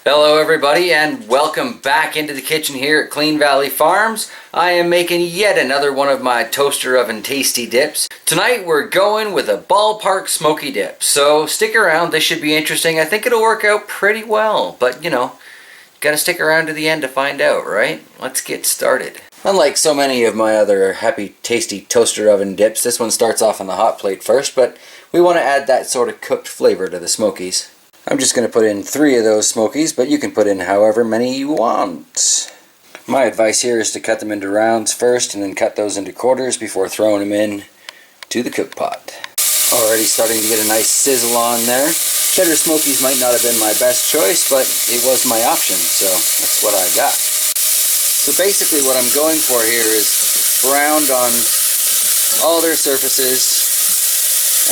Hello everybody and welcome back into the kitchen here at Clean Valley Farms. I am making yet another one of my toaster oven tasty dips. Tonight we're going with a Ballpark Smokie dip. So stick around, this should be interesting. I think it'll work out pretty well, but you know, gotta stick around to the end to find out, right? Let's get started. Unlike so many of my other happy tasty toaster oven dips, this one starts off on the hot plate first, but we want to add that sort of cooked flavor to the smokies. I'm just going to put in 3 of those smokies, but you can put in however many you want. My advice here is to cut them into rounds first and then cut those into quarters before throwing them in to the cook pot. Already starting to get a nice sizzle on there. Cheddar smokies might not have been my best choice, but it was my option, so that's what I got. So basically what I'm going for here is browned on all their surfaces,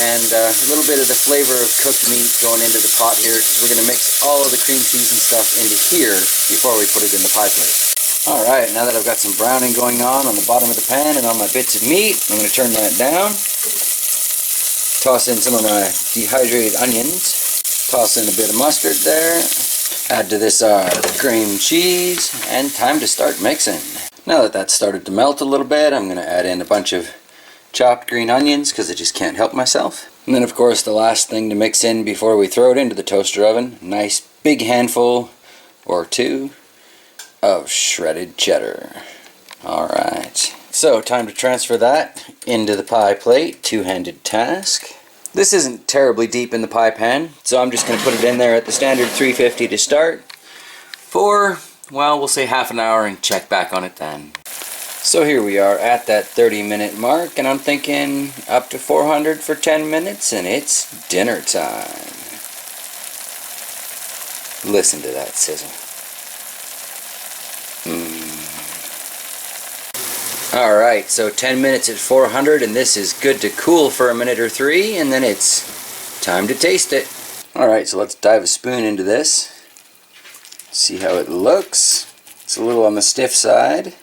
and a little bit of the flavor of cooked meat going into the pot here, because we're going to mix all of the cream cheese and stuff into here before we put it in the pie plate. Alright, now that I've got some browning going on the bottom of the pan and on my bits of meat, I'm going to turn that down. Toss in some of my dehydrated onions. Toss in a bit of mustard there. Add to this our cream cheese, and time to start mixing. Now that that's started to melt a little bit, I'm going to add in a bunch of chopped green onions because I just can't help myself. And then of course the last thing to mix in before we throw it into the toaster oven, nice big handful or 2 of shredded cheddar. Alright, so time to transfer that into the pie plate, two-handed task. This isn't terribly deep in the pie pan, so I'm just going to put it in there at the standard 350 to start for, well, we'll say half an hour and check back on it then. So here we are at that 30-minute mark, and I'm thinking up to 400 for 10 minutes, and it's dinner time. Listen to that sizzle. Alright, so 10 minutes at 400, and this is good to cool for a minute or 3, and then it's time to taste it. Alright, so let's dive a spoon into this. See how it looks. It's a little on the stiff side.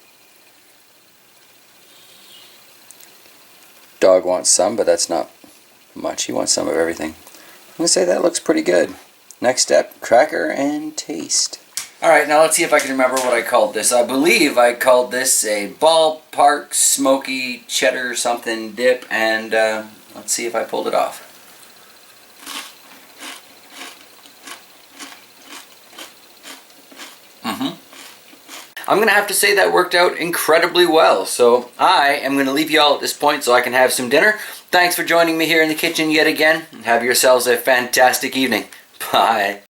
Dog wants some, but that's not much. He wants some of everything. I'm going to say that looks pretty good. Next step, cracker and taste. Alright, now let's see if I can remember what I called this. I believe I called this a Ballpark Smokie Cheddar something dip, and let's see if I pulled it off. I'm going to have to say that worked out incredibly well. So I am going to leave you all at this point so I can have some dinner. Thanks for joining me here in the kitchen yet again. Have yourselves a fantastic evening. Bye.